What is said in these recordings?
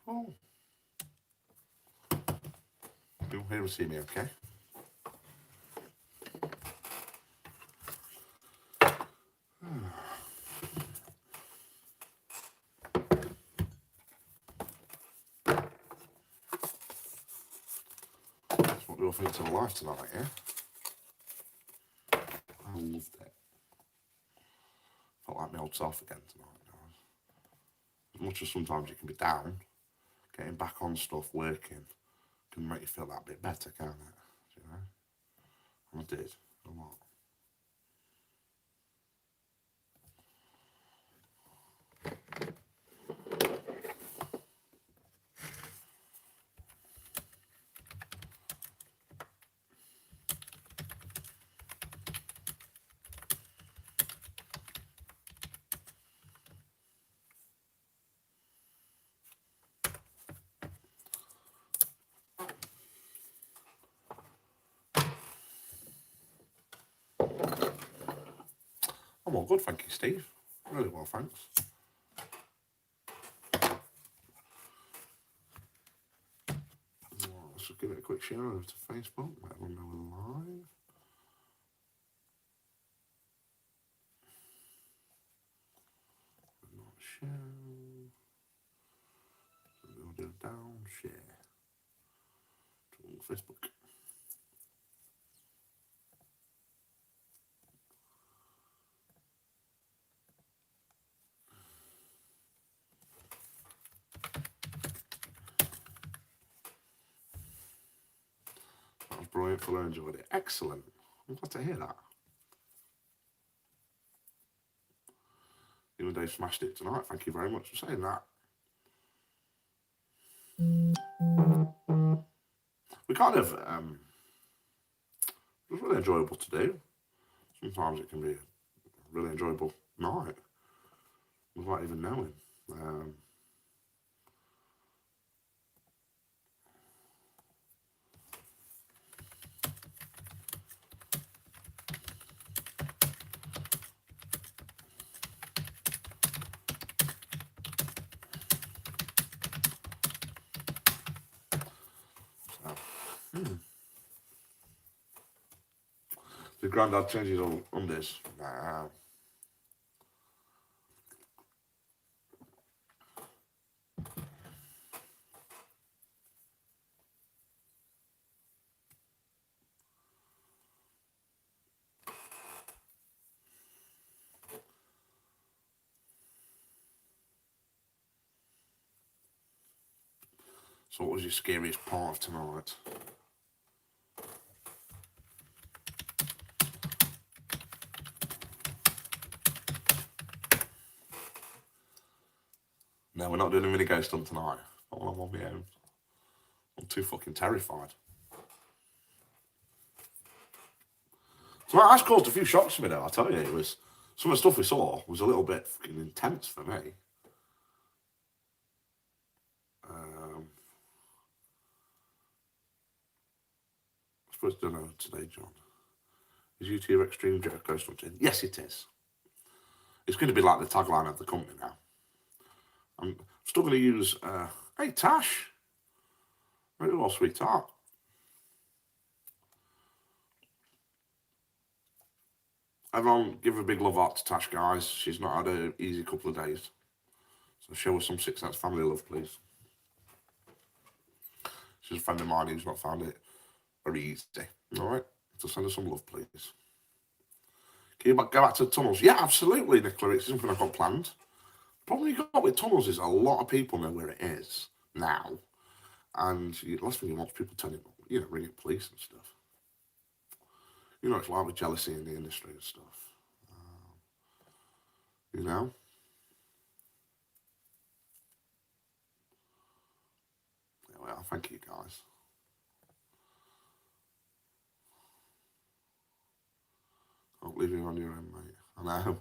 Oh, you'll hear and see me, okay? That's what we all think to the life tonight, yeah? I loved it. Felt like my old self again tonight, guys. As much as sometimes you can be down, getting back on stuff, working, can make you feel that bit better, can't it? You know? And I did, a lot. I'm all good, thank you, Steve. Really well, thanks. Let's just give it a quick share over to Facebook. Let everyone know we're live. Not share. We'll do down, share. To Facebook. That was brilliant. Fully enjoyed it. Excellent. I'm glad to hear that. You and Dave smashed it tonight. Thank you very much for saying that. We kind of, it was really enjoyable to do. Sometimes it can be a really enjoyable night without even knowing. The granddad changes all undies. Nah. So what was your scariest part of tonight? No, we're not doing a mini ghost hunt tonight. Not while I'm on my own. I'm too fucking terrified. So that's caused a few shocks to me though, I tell you. It was, some of the stuff we saw was a little bit fucking intense for me. I suppose I don't know today, John. Is YouTube Extreme Ghost Hunting? Yes, it is. It's going to be like the tagline of the company now. I'm still going to use, hey Tash. Very well, sweetheart. Everyone give a big love out to Tash, guys. She's not had an easy couple of days. So show her some Six Sense family love, please. She's a friend of mine who's not found it very easy. All right? So send her some love, please. Can you go back to the tunnels? Yeah, absolutely, Nicola. It's something I've got planned. The problem you got with tunnels is a lot of people know where it is now. And the last thing you want is people telling you, ringing police and stuff. You know, it's like with jealousy in the industry and stuff. You know? Yeah, well, thank you, guys. I'll leave you on your own, mate. I know.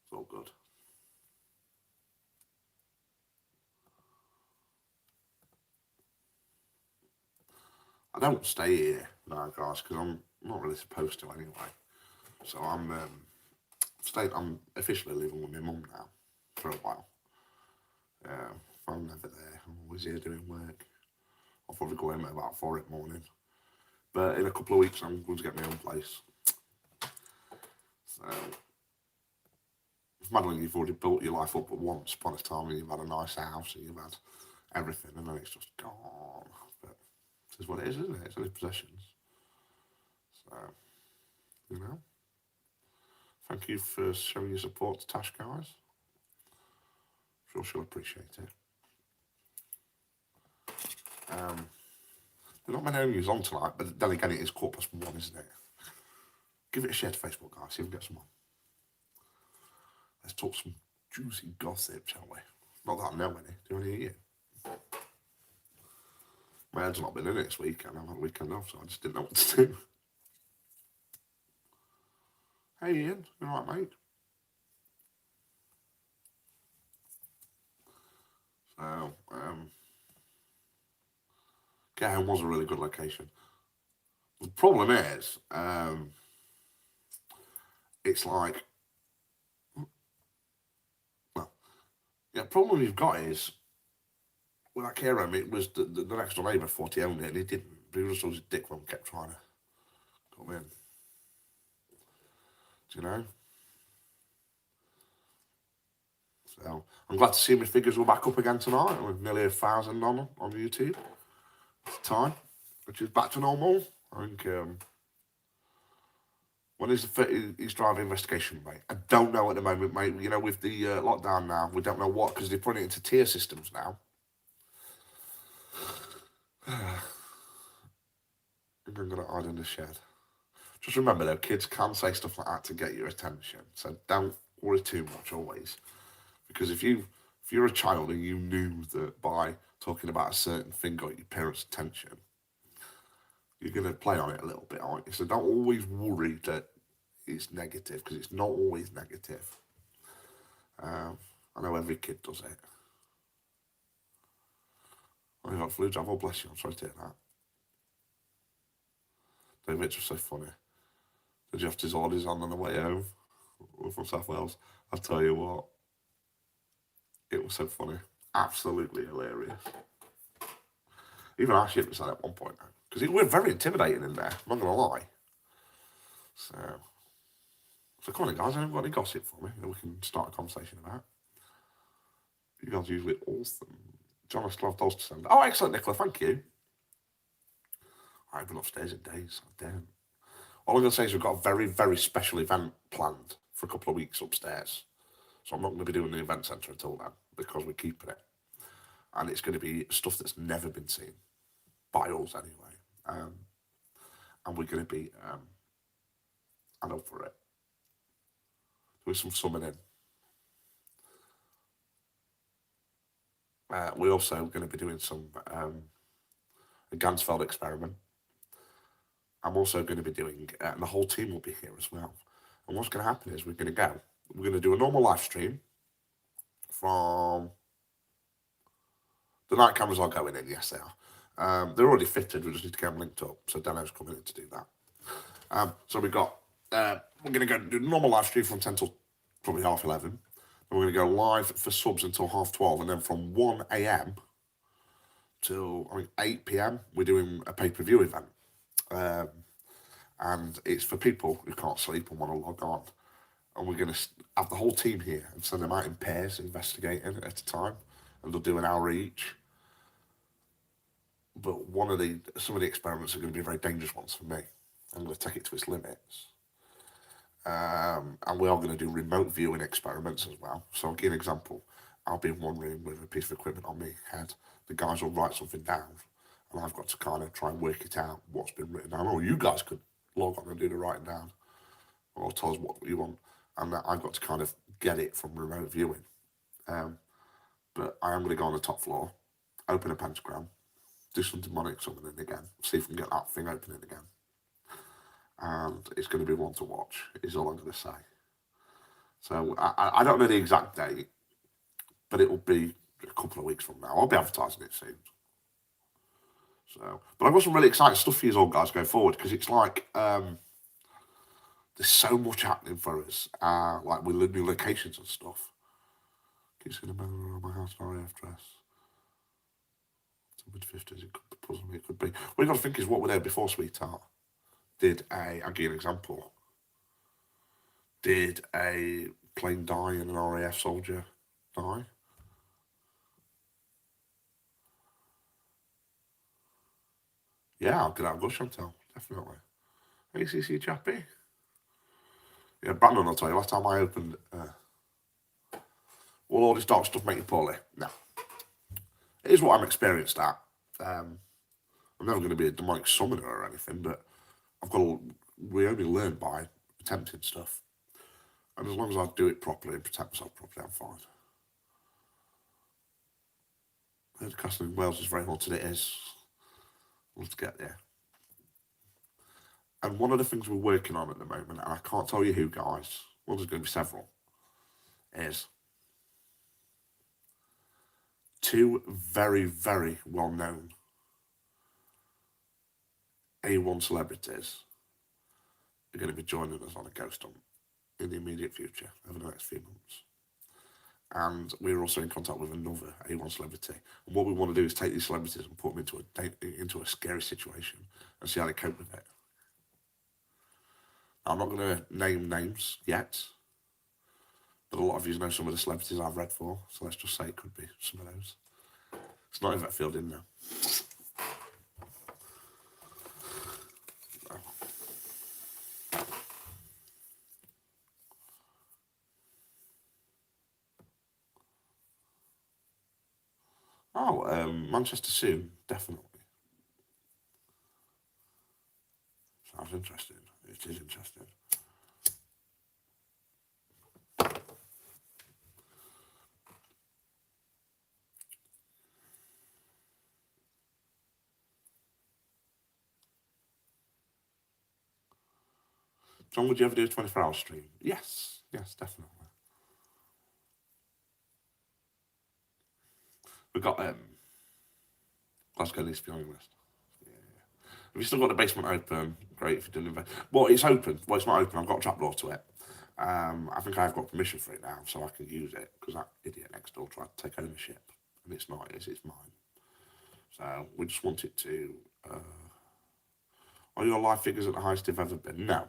It's all good. I don't stay here now, guys, because I'm not really supposed to anyway. So I'm officially living with my mum now. for a while. I'm never there. I'm always here doing work. I'll probably go home at about 4 in the morning. But in a couple of weeks, I'm going to get my own place. So, it's mad when you've already built your life up at once upon a time and you've had a nice house and you've had everything, and then it's just gone. But this is what it is, isn't it? It's only possessions. So, you know. Thank you for showing your support to Tash, guys. Sure she'll appreciate it. There's not many news on tonight, but then again, it is 1:15, isn't it? Give it a share to Facebook, guys. See if we can get some on. Let's talk some juicy gossip, shall we? Not that I know any. Do any of you? My head's not been in it this week, and I've had a weekend off, so I just didn't know what to do. Hey, Ian. You all right, mate? So, Gahan was a really good location. The problem is, it's like, well, yeah, the problem you've got is, with that care home, it was the next door neighbour thought he owned it, and he didn't. But he was always a dick when kept trying to come in. Do you know? So, I'm glad to see my figures were back up again tonight, with nearly 1,000 on YouTube at the time, which is back to normal. I think, when is the East Drive investigation, mate? I don't know at the moment, mate. You know, with the lockdown now, we don't know what, because they're putting it into tier systems now. I'm going to hide in the shed. Just remember, though, kids can say stuff like that to get your attention, so don't worry too much always. Because if you're a child and you knew that by talking about a certain thing got your parents' attention, you're going to play on it a little bit, aren't you? So don't always worry that it's negative, because it's not always negative. I know every kid does it. Oh, you got flu jab. Oh, bless you. I'm sorry to hear that. David, it's just so funny. Did you have his orders on the way home from South Wales? I'll tell you what. It was so funny. Absolutely hilarious. Even our ship was that at one point now. Because it was very intimidating in there, I'm not going to lie. So come on, guys, I haven't got any gossip for me that we can start a conversation about. You guys are usually awesome. John, I still have those to send. Oh, excellent, Nicola, thank you. I've been upstairs in days. Damn. All I'm going to say is we've got a very, very special event planned for a couple of weeks upstairs. So I'm not going to be doing the event centre until then, because we're keeping it. And it's going to be stuff that's never been seen. By us, anyway. And we're going to be, I'm up for it. Doing some summoning. We're also going to be doing some a Ganzfeld experiment. I'm also going to be doing, and the whole team will be here as well. And what's going to happen is we're going to do a normal live stream from the night cameras are going in. Yes, they are. They're already fitted. We just need to get them linked up. So Dano's coming in to do that. So we've got, we're going to go do a normal live stream from 10 till probably 11:30. And we're going to go live for subs until 12:30. And then from 1 a.m. till 8 p.m. we're doing a pay-per-view event. And it's for people who can't sleep and want to log on. And we're going to have the whole team here and send them out in pairs, investigating at a time. And they'll do an hour each. But some of the experiments are going to be very dangerous ones for me. I'm going to take it to its limits. And we are going to do remote viewing experiments as well. So I'll give an example. I'll be in one room with a piece of equipment on my head. The guys will write something down. And I've got to kind of try and work it out, what's been written down. Or you guys could log on and do the writing down. Or tell us what you want. And I've got to kind of get it from remote viewing. But I am going to go on the top floor, open a pentagram, do some demonic summoning again, see if we can get that thing opening again. And it's going to be one to watch, is all I'm going to say. So I don't know the exact date, but it will be a couple of weeks from now. I'll be advertising it soon. So, but I've got some really exciting stuff for you all guys going forward, because it's like there's so much happening for us, like with new locations and stuff. Keeps getting better on my house RAF dress. Mid-50s, it could be puzzling me, it could be. What you've got to think is what were there before Sweetheart? I'll give you an example. Did a plane die and an RAF soldier die? Yeah, I'll get out of Gush Chantel, definitely. ACC chappy? Yeah, Brandon will tell you, last time I opened... will all this dark stuff make you poorly? No. It is what I'm experienced at. I'm never going to be a demonic summoner or anything, but we only learn by attempting stuff. And as long as I do it properly and protect myself properly, I'm fine. The castle in Wales is very haunted. It is. Let's get there. And one of the things we're working on at the moment, and I can't tell you who, guys, well, there's going to be several, is 2 very, very well-known A1 celebrities are going to be joining us on a ghost hunt in the immediate future, over the next few months. And we're also in contact with another A1 celebrity. And what we want to do is take these celebrities and put them into a scary situation and see how they cope with it. Now, I'm not going to name names yet, but a lot of you know some of the celebrities I've read for, so let's just say it could be some of those. It's not Yvette Fielding now. Manchester soon, definitely. Sounds interesting. It is interesting. John, would you ever do a 24-hour stream? Yes, definitely. We've got Glasgow needs to be on your list. Yeah. If you still got the basement open, great. If you didn't well, it's open. Well, it's not open. I've got a trapdoor to it. I think I've got permission for it now, so I can use it because that idiot next door tried to take ownership, and it's not. It's mine. So we just want it to. Are your live figures at the highest they've ever been? No.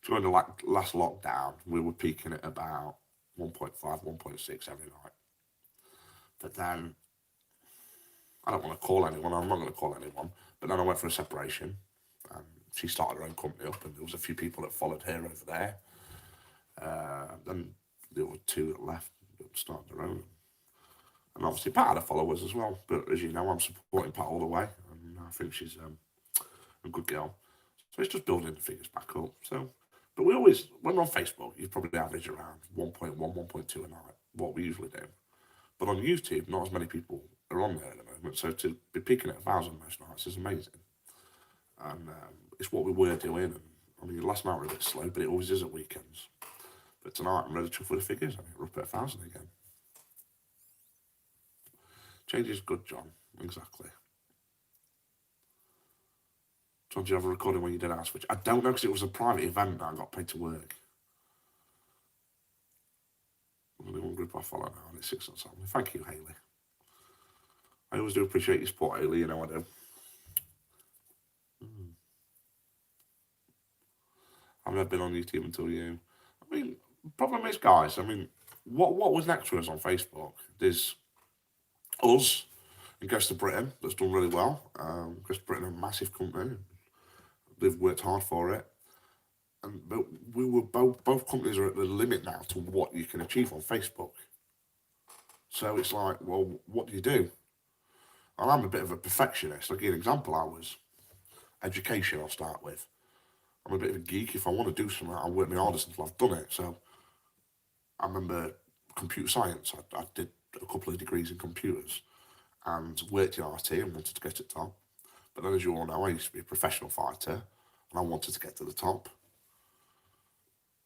During the last lockdown, we were peaking at about 1.5, 1.6 every night. But then, I don't want to call anyone, I'm not going to call anyone, but then I went for a separation. She started her own company up, and there was a few people that followed her over there. Then there were 2 that left, that started their own. And obviously Pat had her followers as well, but as you know, I'm supporting Pat all the way, and I think she's a good girl. So it's just building the figures back up. So, but we always, when we're on Facebook, you probably average around 1.1, 1.2 a night, what we usually do. But on YouTube, not as many people are on there at the moment, so to be peaking at 1,000 most nights is amazing. And it's what we were doing. And I mean, last night we were a bit slow, but it always is at weekends. But tonight I'm ready to chuff with the figures. I mean, we're up at 1,000 again. Change is good, John. Exactly. John, do you have a recording when you did our switch? I don't know, because it was a private event that I got paid to work. Only one group I follow now, and it's 6 or something. Thank you, Hayley. I always do appreciate your support, Hayley. You know I do. I've never been on YouTube until you. I mean, problem is, guys, I mean, what was next for us on Facebook? There's us and Ghost of Britain that's done really well. Ghost of Britain are a massive company. They've worked hard for it. But we were both companies are at the limit now to what you can achieve on Facebook. So it's like, well, what do you do? And I'm a bit of a perfectionist. I'll give you an example. I was education, I'll start with. I'm a bit of a geek. If I want to do something, I'll work my hardest until I've done it. So I remember computer science. I did a couple of degrees in computers and worked in IT and wanted to get to the top. But then, as you all know, I used to be a professional fighter and I wanted to get to the top.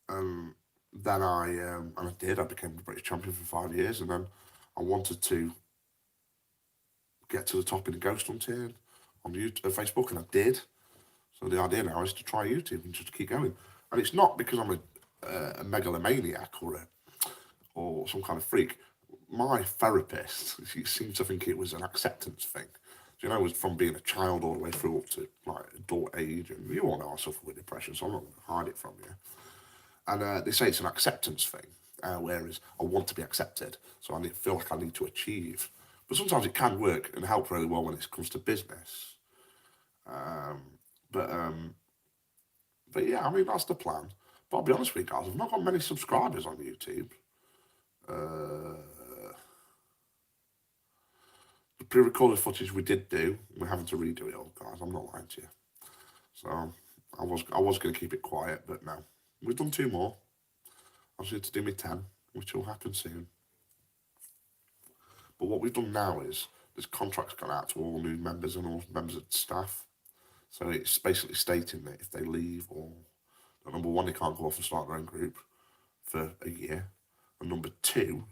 Then I did. I became the British champion for 5 years, and then I wanted to get to the top in the ghost hunting on YouTube, Facebook, and I did. So the idea now is to try YouTube and just keep going. And it's not because I'm a megalomaniac or or some kind of freak. My therapist, she seemed to think it was an acceptance thing. You know, it was from being a child all the way through up to like adult age, and you all know I suffer with depression, so I'm not going to hide it from you. And they say it's an acceptance thing, whereas I want to be accepted, so feel like I need to achieve. But sometimes it can work and help really well when it comes to business. Um, but um, but yeah, I mean that's the plan. But I'll be honest with you guys, I've not got many subscribers on YouTube. Uh, the pre-recorded footage we did do, we're having to redo it all, guys. I'm not lying to you. So I was going to keep it quiet, but no, we've done 2 more. I was going to do me 10, which will happen soon. But what we've done now is there's contracts gone out to all new members and all members of staff. So it's basically stating that if they leave, or number one, they can't go off and start their own group for a year, and number two,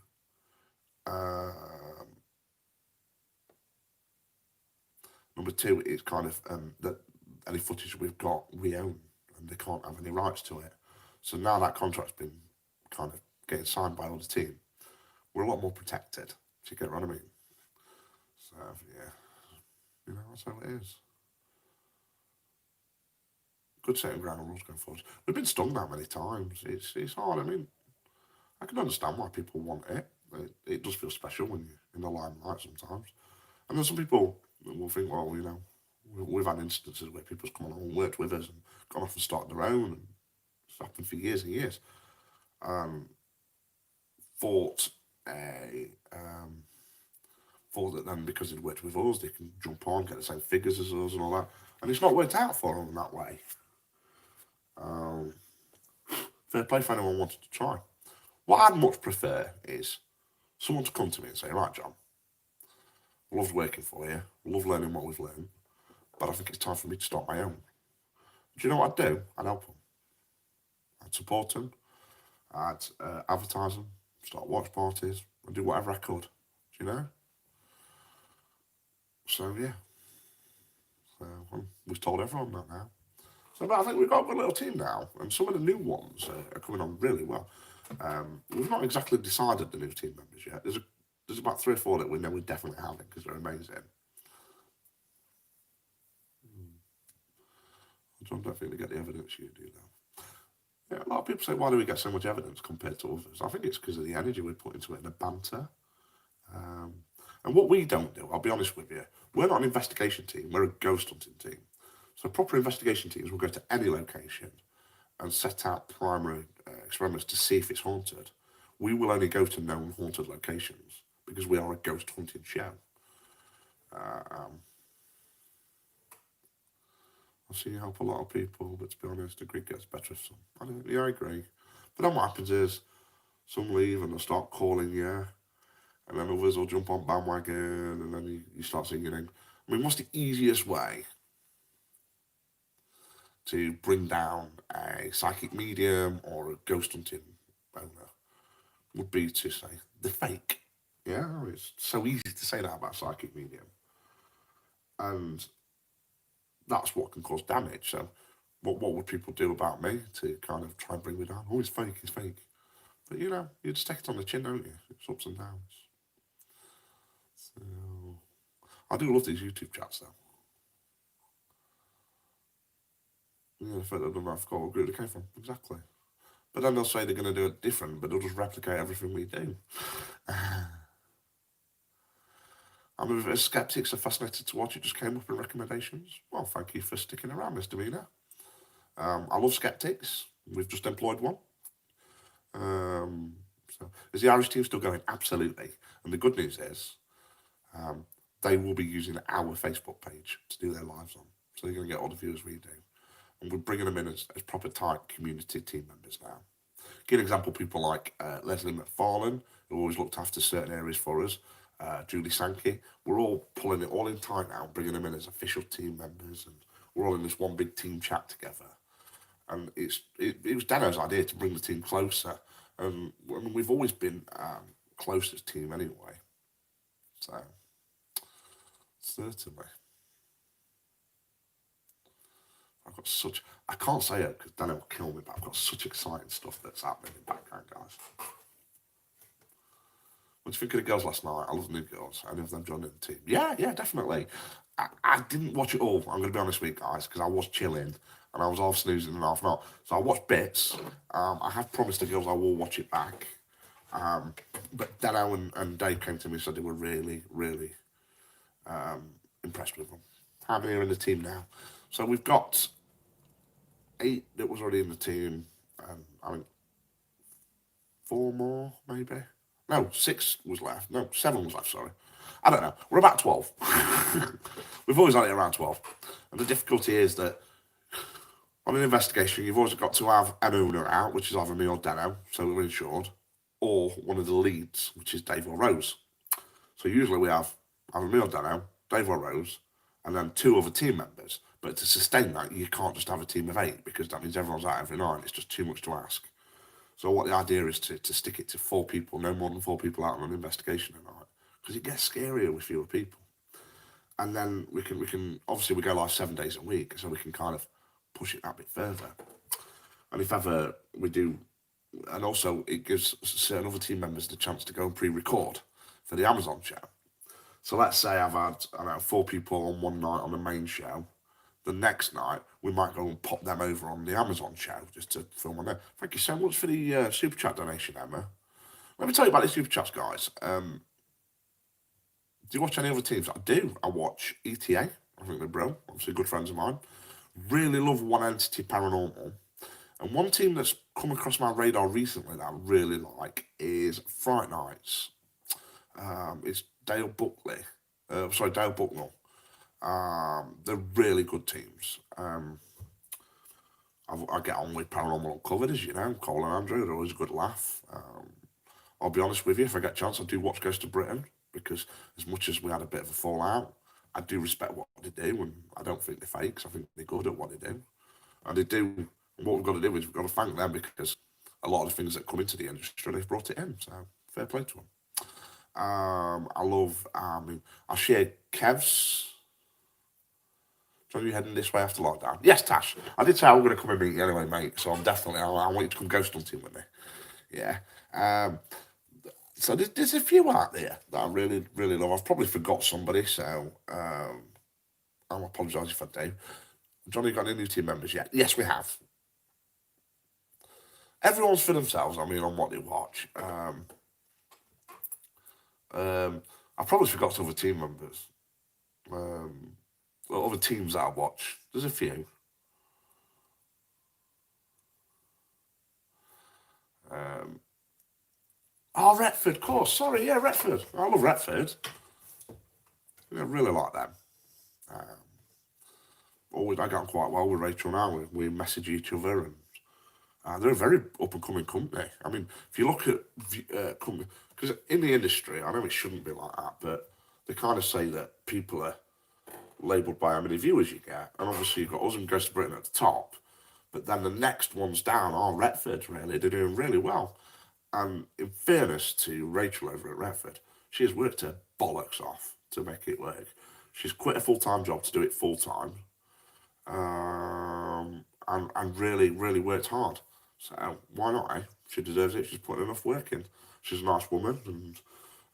it's kind of that any footage we've got we own, and they can't have any rights to it. So now that contract's been kind of getting signed by all the team, we're a lot more protected. Do you get what I mean? So yeah, that's how it is. Good setting ground rules going forward. We've been stung that many times. It's hard. I mean, I can understand why people want it. It does feel special when you're in the limelight sometimes. And then some people will think, well, we've had instances where people's come along and worked with us and gone off and started their own, and it's happened for years and years. Thought that then because they'd worked with us, they can jump on, get the same figures as us and all that. And it's not worked out for them that way. Fair play for anyone wanted to try. What I'd much prefer is someone to come to me and say, right, John, loved working for you, love learning what we've learned, but I think it's time for me to start my own. Do you know what I'd do? I'd help them. I'd support them. I'd advertise them, start watch parties, and do whatever I could. Do you know? So, yeah. So, we've told everyone that now. So, but I think we've got a good little team now, and some of the new ones are coming on really well. We've not exactly decided the new team members yet. There's about 3 or 4 that we know we're definitely having because they're amazing. I don't think they get the evidence you do though. Yeah, a lot of people say, why do we get so much evidence compared to others? I think it's because of the energy we put into it and the banter. And what we don't do, I'll be honest with you, we're not an investigation team, we're a ghost hunting team. So proper investigation teams will go to any location and set out primary experiments to see if it's haunted. We will only go to known haunted locations because we are a ghost hunting show. I see you help a lot of people, but to be honest, the grid gets better if some. I agree. But then what happens is some leave and they'll start calling you, and then others will jump on bandwagon, and then you start seeing your name. I mean, what's the easiest way to bring down a psychic medium or a ghost hunting owner? Would be to say the fake. Yeah, it's so easy to say that about psychic medium. And that's what can cause damage. So what would people do about me to kind of try and bring me down? Oh, it's fake, it's fake. But you just take it on the chin, don't you? It's ups and downs. So I do love these YouTube chats though. Yeah, the fact that I forgot what group they came from. Exactly. But then they'll say they're going to do it different, but they'll just replicate everything we do. I'm a bit of skeptics are fascinated to watch. It just came up in recommendations. Well, thank you for sticking around, Mr. Mina. I love skeptics. We've just employed one. So is the Irish team still going? Absolutely. And the good news is they will be using our Facebook page to do their lives on. So they're going to get all the viewers we do. And we're bringing them in as proper tight community team members now. Give an example, people like Leslie McFarlane, who always looked after certain areas for us, Julie Sankey. We're all pulling it all in tight now, bringing them in as official team members, and we're all in this one big team chat together. And it was Dano's idea to bring the team closer. I mean, we've always been closest team anyway. So, certainly. I can't say it because Dano will kill me, but I've got such exciting stuff that's happening in the background, guys. What do you think of the girls last night? I love the new girls. Any of them joining the team? Yeah, definitely. I didn't watch it all. I'm going to be honest with you guys because I was chilling and I was half snoozing and half not. So I watched bits. I have promised the girls I will watch it back. But Dano and Dave came to me and said they were really, really impressed with them. Having her in the team now. So we've got 8 that was already in the team. I think 4 more, maybe. No, 6 was left. No, 7 was left, sorry. I don't know. We're about 12. We've always had it around 12. And the difficulty is that on an investigation, you've always got to have an owner out, which is either me or Dano, so we're insured, or one of the leads, which is Dave or Rose. So usually we have either me or Dano, Dave or Rose, and then 2 other team members. But to sustain that, you can't just have a team of 8 because that means everyone's out every night. It's just too much to ask. So what the idea is to stick it to 4 people, no more than 4 people out on an investigation a night, because it gets scarier with fewer people. And then we can obviously we go live 7 days a week, so we can kind of push it that bit further. And if ever we do, and also it gives certain other team members the chance to go and pre-record for the Amazon show. So let's say I've had 4 people on one night on the main show. The next night, we might go and pop them over on the Amazon show just to film on there. Thank you so much for the super chat donation, Emma. Let me tell you about the super chats, guys. Do you watch any other teams? I do. I watch ETA. I think they're brilliant. Obviously, good friends of mine. Really love One Entity Paranormal. And one team that's come across my radar recently that I really like is Fright Nights. It's Dale Buckley. Dale Bucknell. They're really good teams. I get on with Paranormal Uncovered, as you know. Cole and Andrew, they're always a good laugh. I'll be honest with you, if I get a chance, I do watch Ghost of Britain, because as much as we had a bit of a fallout, I do respect what they do, and I don't think they're fakes. I think they're good at what they do. And they do, what we've got to do is we've got to thank them, because a lot of the things that come into the industry, they've brought it in, so fair play to them. I'll share Kev's. John, you heading this way after lockdown? Yes, Tash. I did say I was going to come and meet you anyway, mate. So I'm definitely, I want you to come ghost hunting with me. Yeah. So there's a few out there that I really, really love. I've probably forgot somebody, so I'll apologise if I do. Johnny, got any new team members yet? Yes, we have. Everyone's for themselves, I mean, on what they watch. I probably forgot other team members. Other teams that I watch. There's a few. Retford, of course. Sorry, yeah, Retford. I love Retford. I really like them. I get on quite well with Rachel now. We message each other, and they're a very up and coming company. I mean, if you look at company, because in the industry, I know it shouldn't be like that, but they kind of say that people are labelled by how many viewers you get, and obviously you've got us and Ghost of Britain at the top, but then the next ones down are Retford. Really, they're doing really well. And in fairness to Rachel over at Retford, she has worked her bollocks off to make it work. She's quit a full-time job to do it full-time, and really, really worked hard. So why not, eh? She deserves it. She's putting enough work in. She's a nice woman, and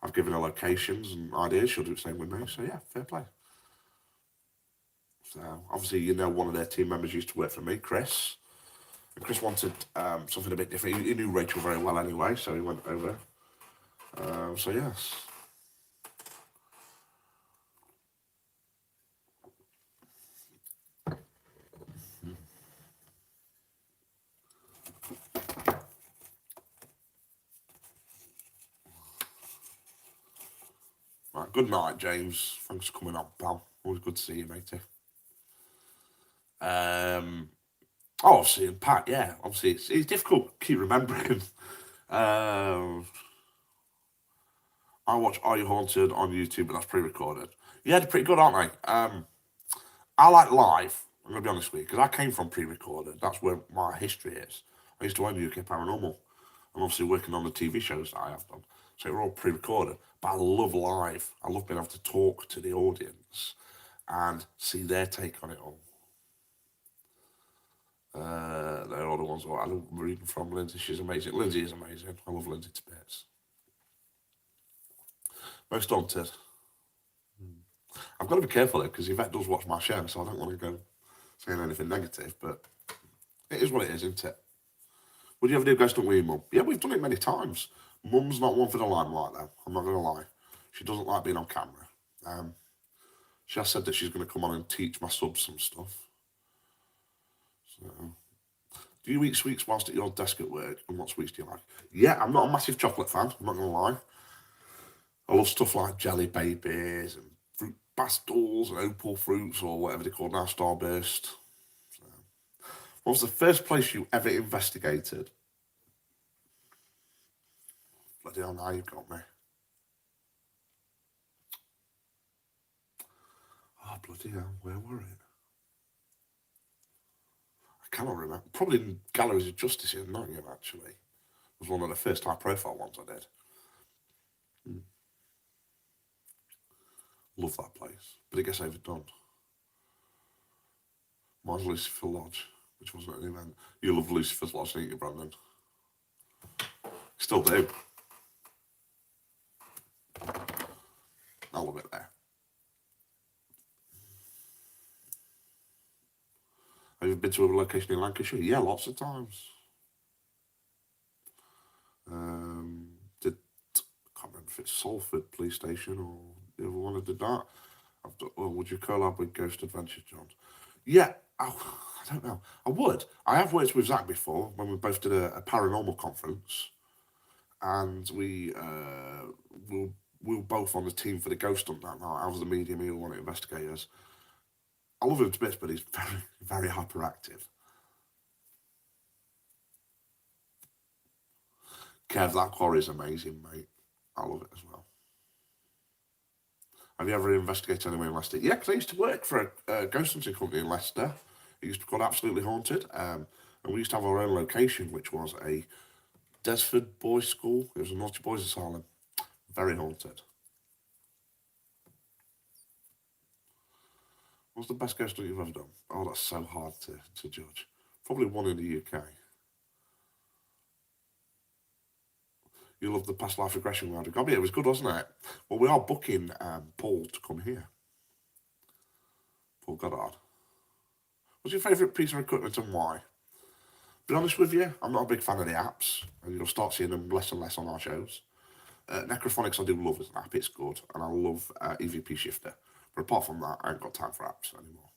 I've given her locations and ideas. She'll do the same with me. So yeah, fair play. So obviously, you know, one of their team members used to work for me, Chris. And Chris wanted something a bit different. He knew Rachel very well anyway, so he went over. So yes. Right, good night, James. Thanks for coming on, pal. Always good to see you, matey. Obviously, and Pat, yeah. Obviously, it's difficult to keep remembering. I watch Are You Haunted on YouTube, but that's pre-recorded. Yeah, they're pretty good, aren't they? I like live. I'm gonna be honest with you, because I came from pre-recorded. That's where my history is. I used to own UK Paranormal. I'm obviously working on the TV shows that I have done, so they're all pre-recorded. But I love live. I love being able to talk to the audience and see their take on it all. They're all the ones I love reading from Lindsay. She's amazing. Lindsay is amazing. I love Lindsay to bits. Most haunted. I've got to be careful because Yvette does watch my show, so I don't want to go saying anything negative, but it is what it is, isn't it? Would you ever do Ghost Hunt with your mum? Yeah, we've done it many times. Mum's not one for the limelight, though. I'm not going to lie. She doesn't like being on camera. She has said that she's going to come on and teach my subs some stuff. So, do you eat sweets whilst at your desk at work? And what sweets do you like? Yeah, I'm not a massive chocolate fan. I'm not going to lie. I love stuff like jelly babies and fruit pastels and opal fruits or whatever they call now, Starburst. So, what was the first place you ever investigated? Bloody hell, now you've got me. Oh, bloody hell, where were it? I cannot remember. Probably in Galleries of Justice in Nottingham, actually. It was one of the first high-profile ones I did. Love that place, but it gets overdone. Mine's Lucifer Lodge, which wasn't an event. You love Lucifer's Lodge, don't you, Brandon? Still do. I love it there. Have you been to a location in Lancashire? Yeah, lots of times. I can't remember if it's Salford Police Station or the other one I did that. Would you collab with Ghost Adventure Johns? Yeah, I don't know. I would. I have worked with Zach before when we both did a paranormal conference, and we were both on the team for the Ghost Hunt that night. I was the medium, he was one of the investigators. I love him to bits, but he's very, very hyperactive. Kev, that quarry is amazing, mate. I love it as well. Have you ever investigated anywhere in Leicester? Yeah, because I used to work for a ghost hunting company in Leicester. It used to be called Absolutely Haunted. And we used to have our own location, which was a Desford Boys' School. It was a naughty boys' asylum. Very haunted. What's the best ghost hunt you've ever done? Oh, that's so hard to judge. Probably one in the UK. You love the past life regression round. It was good, wasn't it? Well, we are booking Paul to come here. Paul Goddard. What's your favourite piece of equipment and why? Be honest with you, I'm not a big fan of the apps, and you'll start seeing them less and less on our shows. Necrophonics I do love as an app, it's good, and I love EVP Shifter. But apart from that, I ain't got time for apps anymore.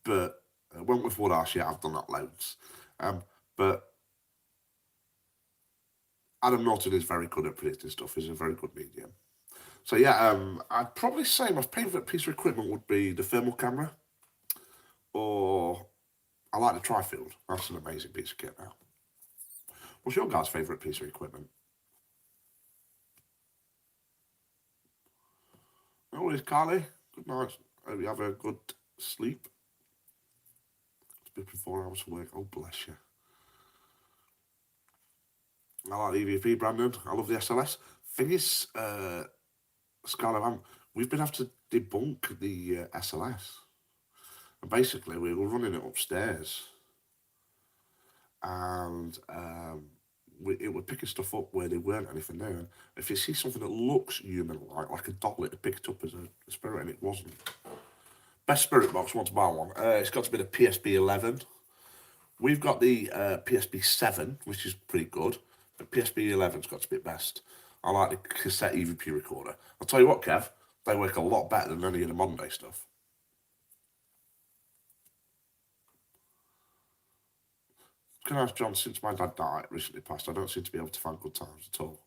But Wentworth Woodhouse, yeah, I've done that loads. But Adam Norton is very good at predicting stuff. He's a very good medium. So yeah, I'd probably say my favourite piece of equipment would be the thermal camera, or I like the Tri-Field. That's an amazing piece of kit now. What's your guys' favourite piece of equipment? No worries, Carly. Good night. Hope you have a good sleep. It's been 4 hours of work. Oh, bless you. I like the EVP, Brandon. I love the SLS. Thing is, Scarlet, we've been having to debunk the SLS. And basically, we were running it upstairs. And it would pick stuff up where there weren't anything there. And if you see something that looks human-like a doll, it would pick it up as a spirit, and it wasn't. Best spirit box, want to buy one? It's got to be the PSP 11. We've got the PSP 7, which is pretty good. But PSP 11's got to be best. I like the cassette EVP recorder. I'll tell you what, Kev, they work a lot better than any of the modern day stuff. Can I ask John, since my dad died, recently passed, I don't seem to be able to find good times at all.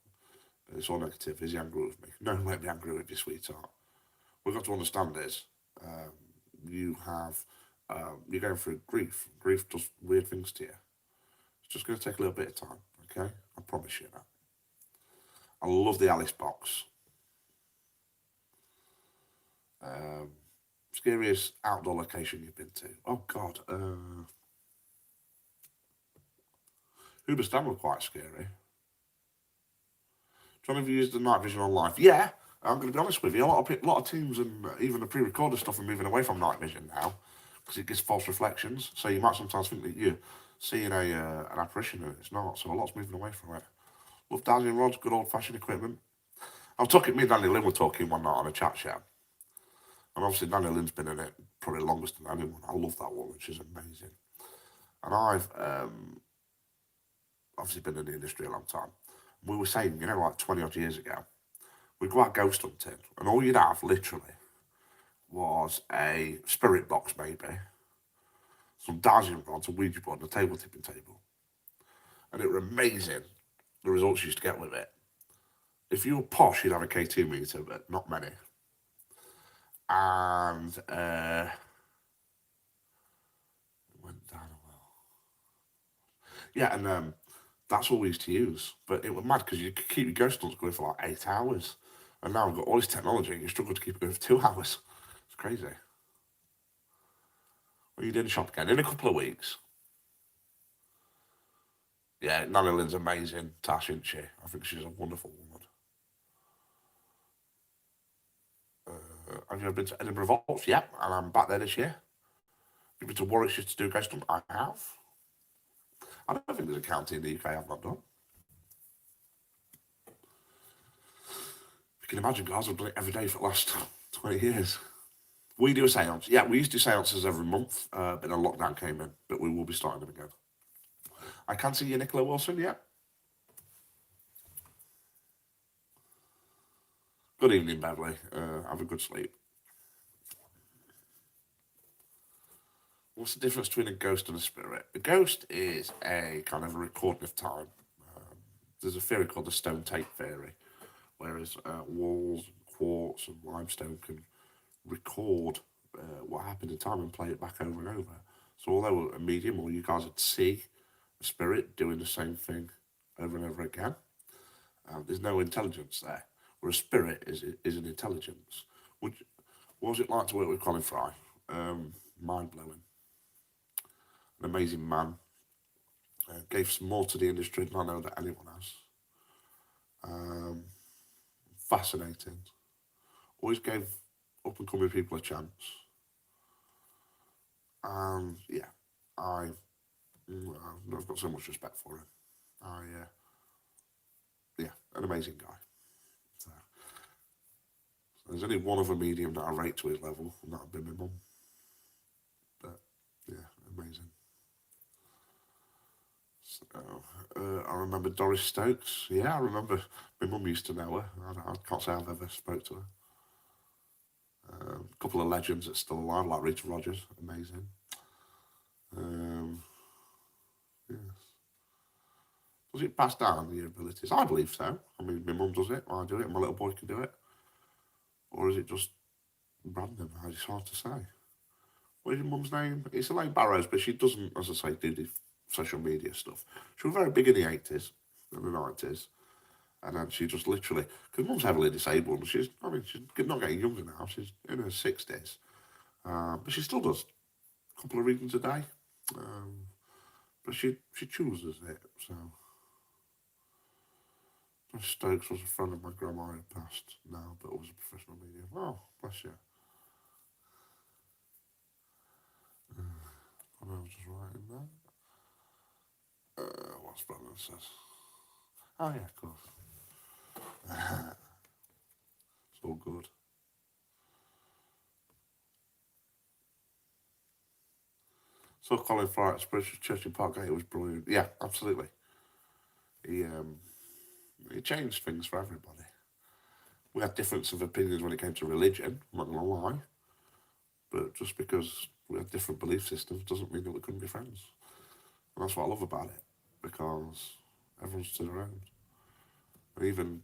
It's all negative. Is he angry with me? No, he won't be angry with you, sweetheart. We've got to understand is, you're going through grief. Grief does weird things to you. It's just going to take a little bit of time, okay? I promise you that. I love the Alice box. Scariest outdoor location you've been to? Oh, God. Hoobastank were quite scary. John, have you used the night vision on live? Yeah, I'm going to be honest with you. A lot of teams and even the pre-recorded stuff are moving away from night vision now because it gives false reflections. So you might sometimes think that you're seeing an apparition and it's not. So a lot's moving away from it. Love dowsing rods, good old-fashioned equipment. I was talking, me and Danny Lynn were talking one night on a chat show. And obviously Danny Lynn's been in it probably longest than anyone. I love that woman, she's amazing. And I've obviously been in the industry a long time. We were saying, like 20 odd years ago, we'd go out ghost hunting, and all you'd have, literally, was a spirit box, maybe, some dowsing rods, a Ouija board, and a table tipping table. And it were amazing, the results you used to get with it. If you were posh, you'd have a K2 meter, but not many. And it went down a well. Yeah, and that's all we used to use. But it was mad because you could keep your ghost hunts going for like 8 hours. And now we've got all this technology and you struggle to keep it going for 2 hours. It's crazy. Well, you did shop again in a couple of weeks. Yeah, Nanny Lynn's amazing, Tash, isn't she? I think she's a wonderful woman. Have you ever been to Edinburgh Vaults? Yep, and I'm back there this year. You've been to Warwickshire to do ghost hunt? I have. I don't think there's a county in the UK I've not done. You can imagine, guys, I've done it every day for the last 20 years. We do a seance. Yeah, we used to do seances every month, but then lockdown came in, but we will be starting them again. I can see you, Nicola Wilson, yeah. Good evening, Beverly. Have a good sleep. What's the difference between a ghost and a spirit? A ghost is a kind of a recording of time. There's a theory called the stone tape theory, whereas walls, quartz, and limestone can record what happened in time and play it back over and over. So although a medium, or you guys would see a spirit doing the same thing over and over again, there's no intelligence there. Where a spirit is an intelligence. What was it like to work with Colin Fry? Mind blowing. An amazing man. Gave some more to the industry than I know that anyone has. Fascinating. Always gave up and coming people a chance. And yeah, I've got so much respect for him. Yeah, an amazing guy. So there's only one other medium that I rate to his level, and that would be my mum. But yeah, amazing. So, I remember Doris Stokes. Yeah, I remember my mum used to know her. I can't say I've ever spoke to her. A couple of legends that's still alive, like Rita Rogers, amazing. Yes. Does it pass down the abilities? I believe so. I mean, my mum does it, I do it, and my little boy can do it. Or is it just random? It's hard to say. What is your mum's name? It's Elaine Barrows, but she doesn't, as I say, do the social media stuff. She was very big in the 80s and the 90s. And then she just literally, because mum's heavily disabled, she's not getting younger now, she's in her 60s. But she still does a couple of readings a day. But she chooses it, so. Stokes was a friend of my grandma who passed now, but was a professional medium. Oh, bless you. I was just writing that. What's Brandon says? Oh yeah, of course. It's all good. So Colin Fry at Spiritual Church in Parkgate was brilliant. Yeah, absolutely. He changed things for everybody. We had difference of opinions when it came to religion, I'm not going to lie. But just because we had different belief systems doesn't mean that we couldn't be friends. And that's what I love about it, because everyone's to their own. And even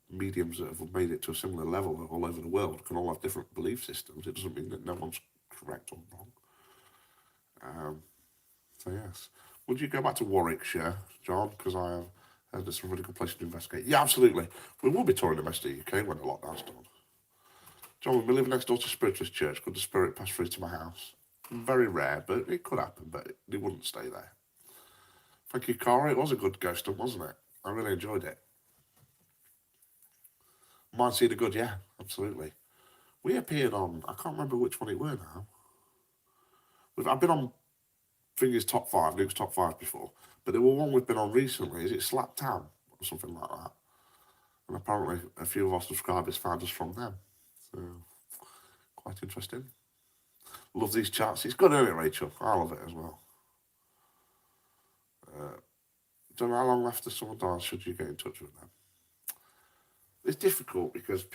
mediums that have made it to a similar level all over the world can all have different belief systems. It doesn't mean that no one's correct or wrong. So yes. Would you go back to Warwickshire, John? Because I have heard there's some really good places to investigate. Yeah, absolutely. We will be touring the rest of the UK when the lockdown's done. John, we live next door to Spiritless Church. Could the spirit pass through to my house? Very rare, but it could happen, but it wouldn't stay there. Thank you, Cara. It was a good ghost hunt, wasn't it? I really enjoyed it. Might see the good, yeah, absolutely. We appeared on, I can't remember which one it were now. I've been on Fingers Top 5, Luke's Top 5 before, but there were one we've been on recently. Is it Slap Town or something like that? And apparently a few of our subscribers found us from them. So, quite interesting. Love these chats. It's good, isn't it, Rachel? I love it as well. Don't know how long after someone dies should you get in touch with them. It's difficult because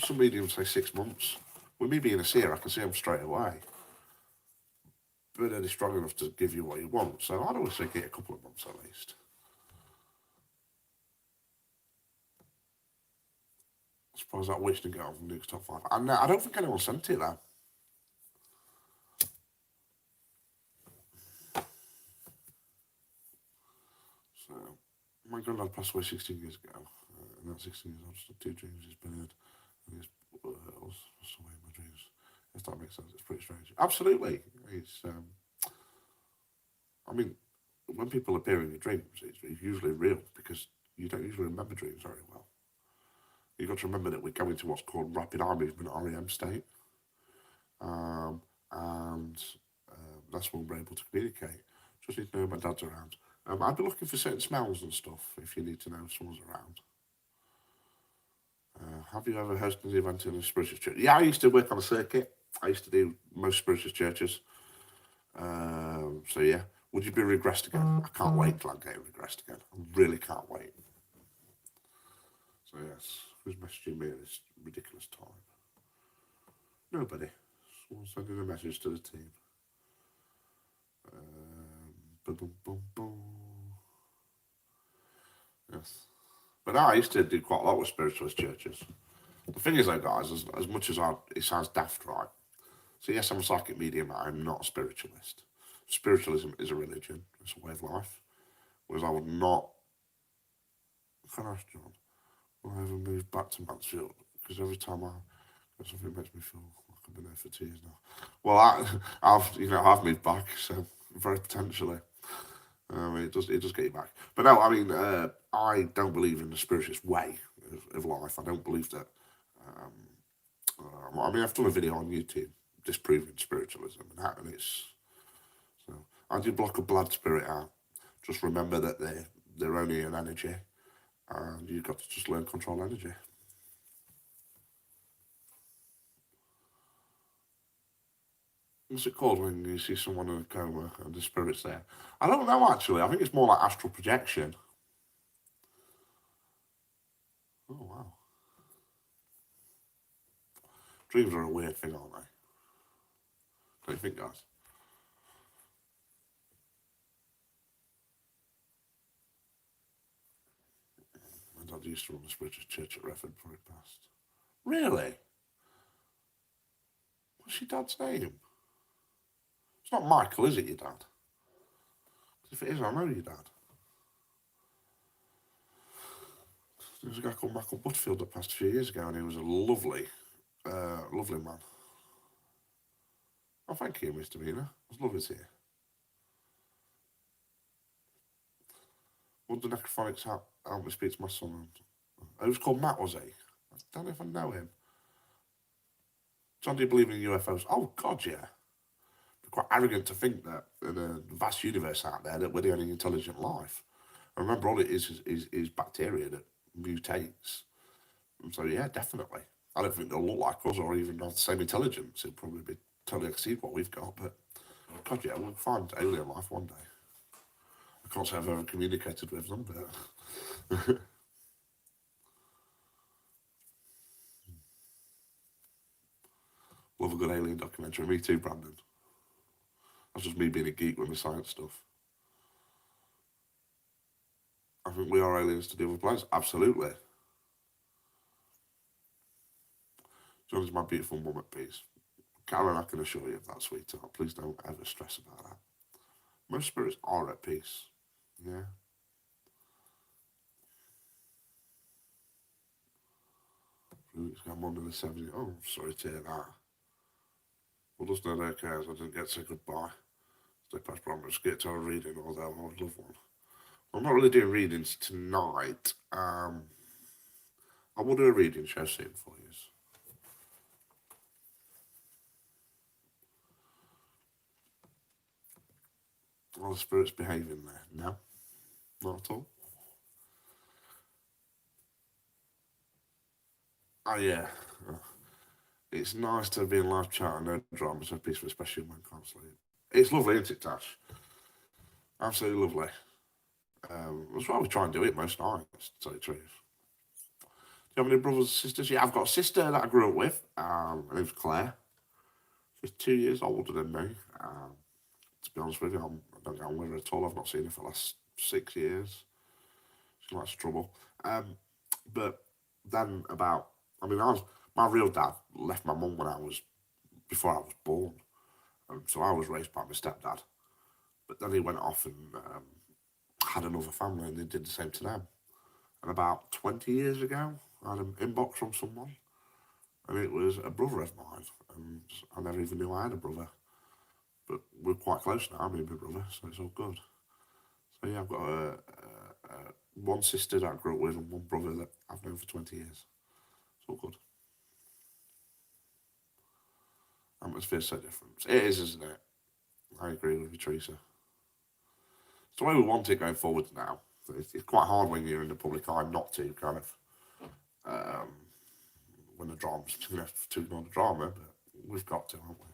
some mediums say 6 months. With me being a seer, I can see them straight away. But they're strong enough to give you what you want. So I'd always say get a couple of months at least. I suppose that wish to get on from Nuke's Top 5. And I don't think anyone sent it, though. So, my granddad passed away 16 years ago. And that 16 years old, just had 2 dreams. He's been heard. And he's passed away in my dreams. If that makes sense, it's pretty strange. Absolutely. It's, I mean, when people appear in your dreams, it's usually real because you don't usually remember dreams very well. You've got to remember that we go into what's called rapid eye movement, REM state. That's when we're able to communicate. Just need to know my dad's around. I'd be looking for certain smells and stuff if you need to know if someone's around. Have you ever hosted an event in a spiritual church? Yeah, I used to work on a circuit. I used to do most spiritual churches. So yeah, would you be regressed again? I can't wait till I get regressed again. I really can't wait. So yes, who's messaging me at this ridiculous time? Nobody. Someone's sending a message to the team. Boom, boom, boom, boom. Yes. But no, I used to do quite a lot with spiritualist churches. The thing is, though, guys, as much as it sounds daft, right? So yes, I'm a psychic medium. I'm not a spiritualist. Spiritualism is a religion. It's a way of life. Whereas I would not. Can I ask John? Will I ever move back to Mansfield? Because every time something makes me feel like I've been there for 2 years now. Well, I've moved back, so very potentially. It does get you back. But no, I mean, I don't believe in the spiritualist way of life. I don't believe that. I mean, I've done a video on YouTube disproving spiritualism, and it's so I do block a blood spirit out. Just remember that they're only an energy, and you've got to just learn control energy. What's it called when you see someone in a coma and the spirit's there? I don't know, actually. I think it's more like astral projection. Oh, wow. Dreams are a weird thing, aren't they? Don't you think, guys? My dad used to run a spiritual church at Redford before he passed. Really? What's your dad's name? It's not Michael, is it, your dad? If it is, I know your dad. There was a guy called Michael Butterfield that passed a few years ago, and he was a lovely man. Oh, thank you, Mr. Mina. It was lovely to hear. Would the necrophonics help me speak to my son? He was called Matt, was he? I don't know if I know him. John, do you believe in UFOs? Oh, God, yeah. It's quite arrogant to think that in a vast universe out there that we're the only intelligent life. And remember, all it is bacteria that mutates. And so, yeah, definitely. I don't think they'll look like us or even have the same intelligence. It'll probably be totally exceed what we've got. But, God, yeah, we'll find alien life one day. I can't say I've ever communicated with them, but... Love a good alien documentary. Me too, Brandon. That's just me being a geek with the science stuff. I think we are aliens to do with planets. Absolutely. John's my beautiful mum at peace. Karen, I can assure you of that, sweetheart. Please don't ever stress about that. Most spirits are at peace. Yeah. I'm under the 70s. Oh, sorry to hear that. Well, just no no cares. I didn't get to say goodbye. Stay past promise. Get to a reading, although I would love one. I'm not really doing readings tonight. I will do a reading show soon for you. Are the spirits behaving there? No, not at all. Oh, yeah. It's nice to be in live chat and no drama, so peaceful, especially when one can't sleep. It's lovely, isn't it, Tash? Absolutely lovely. That's why we try and do it most nights, to tell you the truth. Do you have any brothers and sisters? Yeah, I've got a sister that I grew up with. Her name's Claire. She's 2 years older than me. To be honest with you, I don't get on with her at all. I've not seen her for the last 6 years. She likes trouble. But then my real dad left my mum before I was born. So I was raised by my stepdad. But then he went off and had another family and they did the same to them. And about 20 years ago, I had an inbox from someone and it was a brother of mine. And I never even knew I had a brother. But we're quite close now, me and my brother, so it's all good. So yeah, I've got one sister that I grew up with and one brother that I've known for 20 years. It's all good. Atmosphere's so different. It is, isn't it? I agree with you, Teresa. It's the way we want it going forward now. It's quite hard when you're in the public eye not to kind of when the drama's to ignore the drama, but we've got to, haven't we?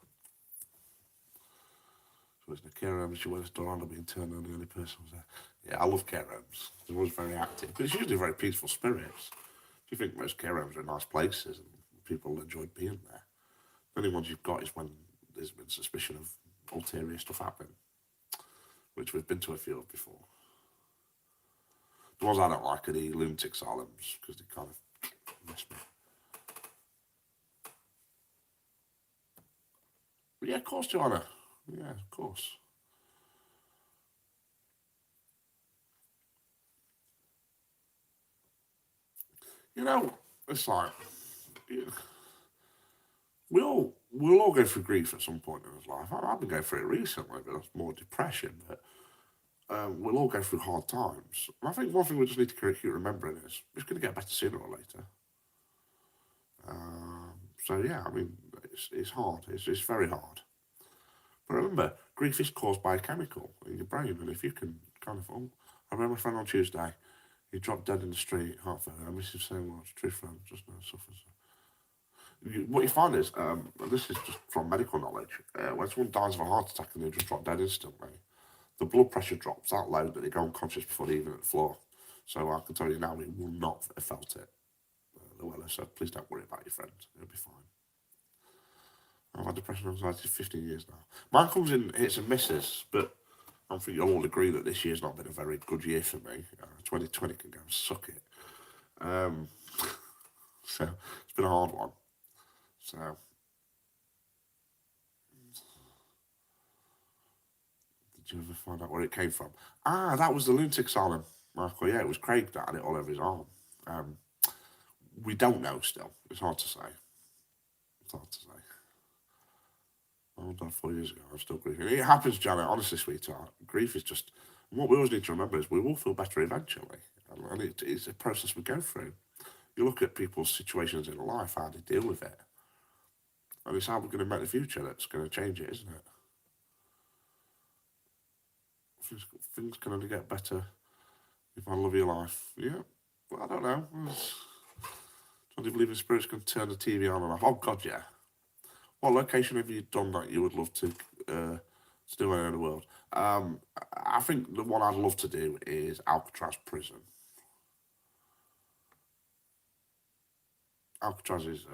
So it's the care homes, she wears Dorado being turned on the only person was there. Yeah, I love care homes. They're always very active, but it's usually very peaceful spirits. Do you think most care homes are nice places and people enjoy being there? The only ones you've got is when there's been suspicion of ulterior stuff happening, which we've been to a few of before. The ones I don't like are the lunatic asylums because they kind of mess me. But yeah, of course, Joanna. Yeah, of course. You know, it's like we'll all go through grief at some point in his life. I've been going through it recently, but that's more depression. But we'll all go through hard times. And I think one thing we just need to keep remembering is it's going to get better sooner or later. So yeah, I mean, it's hard. It's very hard. But remember, grief is caused by a chemical in your brain, and if you can kind of, I remember a friend on Tuesday, he dropped dead in the street, Hartford. I miss him so much. True friend, just now suffers. What you find is, this is just from medical knowledge, when someone dies of a heart attack and they just drop dead instantly, the blood pressure drops that low that they go unconscious before they even hit the floor. So I can tell you now, he will not have felt it. So please don't worry about your friend. It'll be fine. I've had depression and anxiety for 15 years now. Mine comes in hits and misses, but I think you'll all agree that this year's not been a very good year for me. 2020 can go and suck it. So it's been a hard one. So did you ever find out where it came from? That was the lunatic asylum, Michael. Yeah, it was Craig that had it all over his arm. We don't know still. It's hard to say. It's hard to say. I died 4 years ago. I'm still grieving. It happens, Janet. Honestly, sweetheart. Grief is just. What we always need to remember is we will feel better eventually, and it's a process we go through. You look at people's situations in life, how they deal with it, and it's how we're going to make the future that's going to change it, isn't it? Things can only get better if I love your life. Yeah, well, I don't know. Do you believe in spirits can turn the TV on and off? Oh God, yeah. What location have you done that you would love to do anywhere in the world? I think the one I'd love to do is Alcatraz prison. Alcatraz is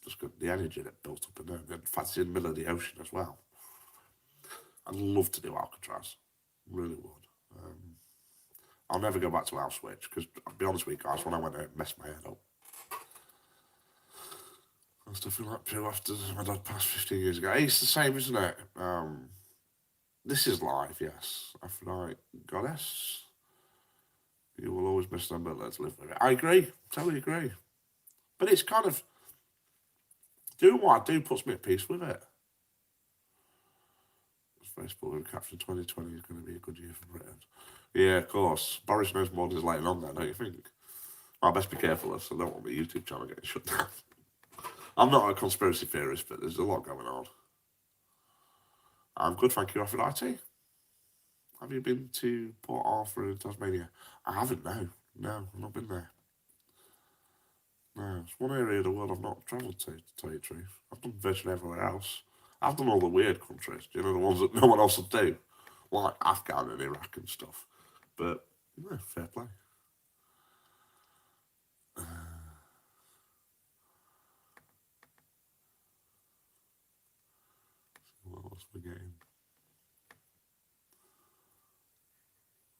just got the energy that built up in there. In fact, it's in the middle of the ocean as well. I'd love to do Alcatraz. Really would. I'll never go back to Auschwitz because, I'll be honest with you guys, when I went there, it messed my head up. I still feel like poo after my dad passed 15 years ago. It's the same, isn't it? This is life, yes. Aphrodite goddess. You will always miss them, but let's live with it. I agree. Totally agree. But it's kind of doing what I do puts me at peace with it. Facebook with caption 2020 is going to be a good year for Britain. Yeah, of course. Boris knows more than he's letting on there, don't you think? I best be careful of, so I don't want my YouTube channel getting shut down. I'm not a conspiracy theorist, but there's a lot going on. I'm good, thank you, Aphrodite. Have you been to Port Arthur in Tasmania? I haven't, no. No, I've not been there. No, it's one area of the world I've not travelled to tell you the truth. I've done virtually everywhere else. I've done all the weird countries, you know, the ones that no one else would do, like Afghan and Iraq and stuff. But, yeah, fair play. What else are we getting?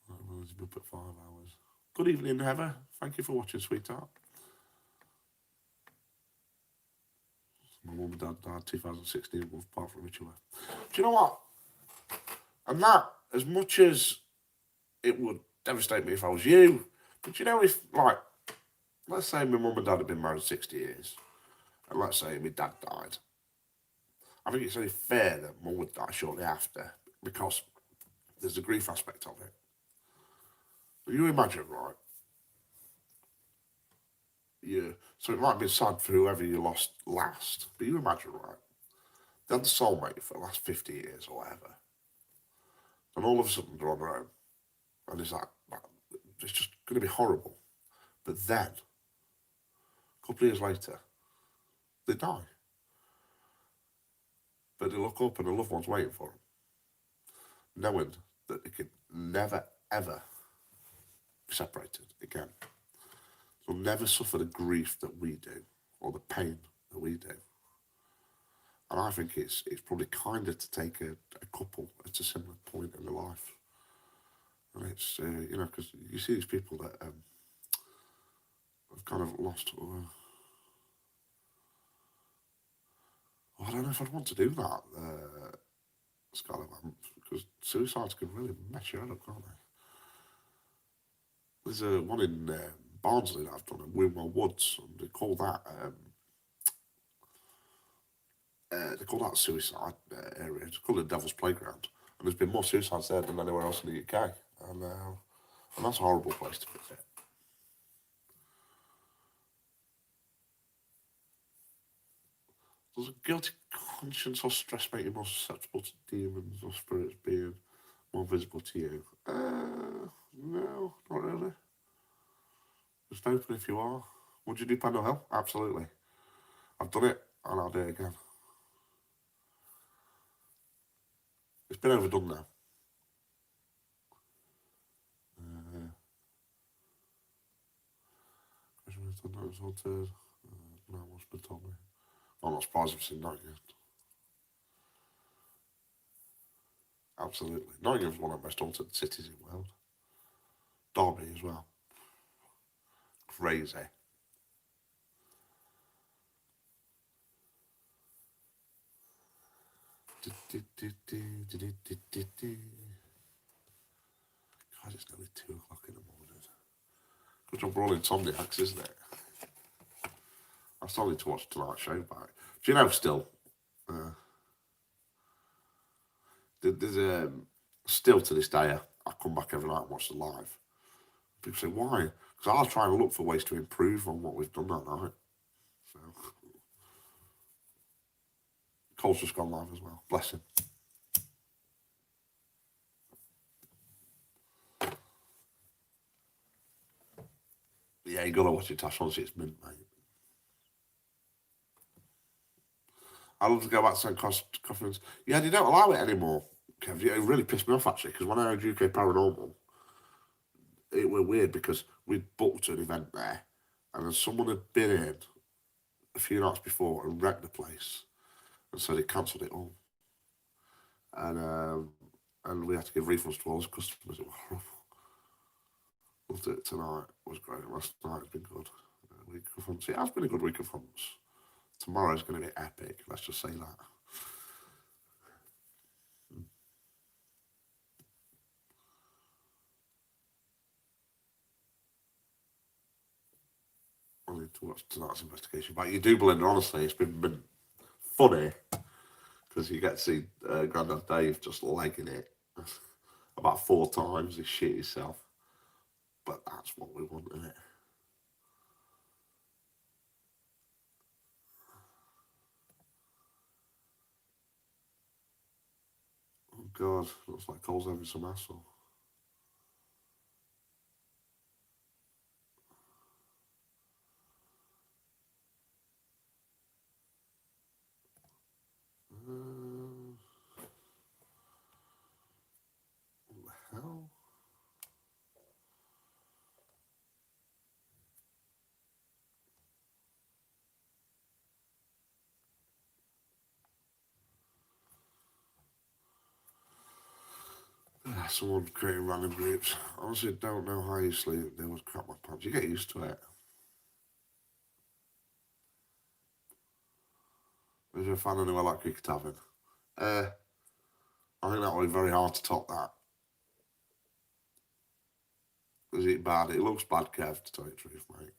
Right, we're up at 5 hours. Good evening, Heather. Thank you for watching, sweetheart. My mum and dad died 2016, month apart from each other. Do you know what? And that, as much as it would devastate me if I was you, but you know, if, like, let's say my mum and dad had been married 60 years, and let's say my dad died, I think it's only fair that mum would die shortly after, because there's a grief aspect of it. But you imagine, right? Yeah. So it might have been sad for whoever you lost last, but you imagine, right? They had the soulmate for the last 50 years or whatever, and all of a sudden they're on their own, and it's like it's just going to be horrible. But then, a couple of years later, they die. But they look up and the loved one's waiting for them, knowing that they can never, ever be separated again. They'll never suffer the grief that we do or the pain that we do. And I think it's probably kinder to take a couple at a similar point in their life. And it's, you know, because you see these people that have kind of lost. I don't know if I'd want to do that, Scarlett, because suicides can really mess you up, can't they? There's one in Barnsley that I've done in Winwell Woods, and they call that suicide area. It's called the Devil's Playground, and there's been more suicides there than anywhere else in the UK, and that's a horrible place to visit. Does a guilty conscience or stress make you more susceptible to demons or spirits being more visible to you? No, not really. Just open if you are. Would you do Pandal Hell? Absolutely. I've done it, and I'll do it again. It's been overdone now. No one's been told me. I'm not surprised I've seen Nottingham. Absolutely. Nottingham's one of the most haunted cities in the world. Derby as well. Crazy. God, it's nearly 2 o'clock in the morning. Good job we're all insomniacs, isn't it? I still need to watch tonight's show back. Do you know still? There's still to this day, I come back every night and watch the live. People say, why? Because I'll try and look for ways to improve on what we've done that night. So, Cole's just gone live as well. Bless him. Yeah, you gotta watch it, Tash. Honestly, it's mint, mate. I love to go back to St. Coffins. Yeah, they don't allow it anymore, Kev. It really pissed me off, actually, because when I heard UK Paranormal, it were weird because we'd booked an event there, and then someone had been in a few nights before and wrecked the place, and so they cancelled it all. And we had to give refunds to all those customers. It was horrible. Loved it tonight. It was great. Last night has been good. Week of hunts. It has been a good week of hunts. Tomorrow's going to be epic. Let's just say that. I need to watch tonight's investigation. But you do, Belinda, honestly, it's been funny because you get to see Grandad Dave just legging it about 4 times. He shit himself. But that's what we want, isn't it? Oh, God. Looks like Cole's having some hassle. Someone creating random groups. Honestly, don't know how you sleep. They was crap my pants. You get used to it. Is you a fan of New Like Cricket Tavern? I think that would be very hard to top that. Is it bad? It looks bad, Kev, to tell you the truth, mate.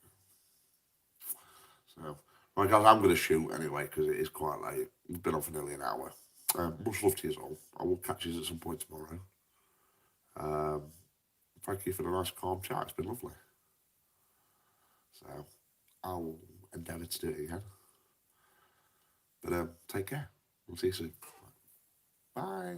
So, right, guys, I'm going to shoot anyway because it is quite late. We've been on for nearly an hour. Much love to you all. I will catch you at some point tomorrow. Thank you for the nice, calm chat. It's been lovely. So, I'll endeavour to do it again. But take care. We'll see you soon. Bye.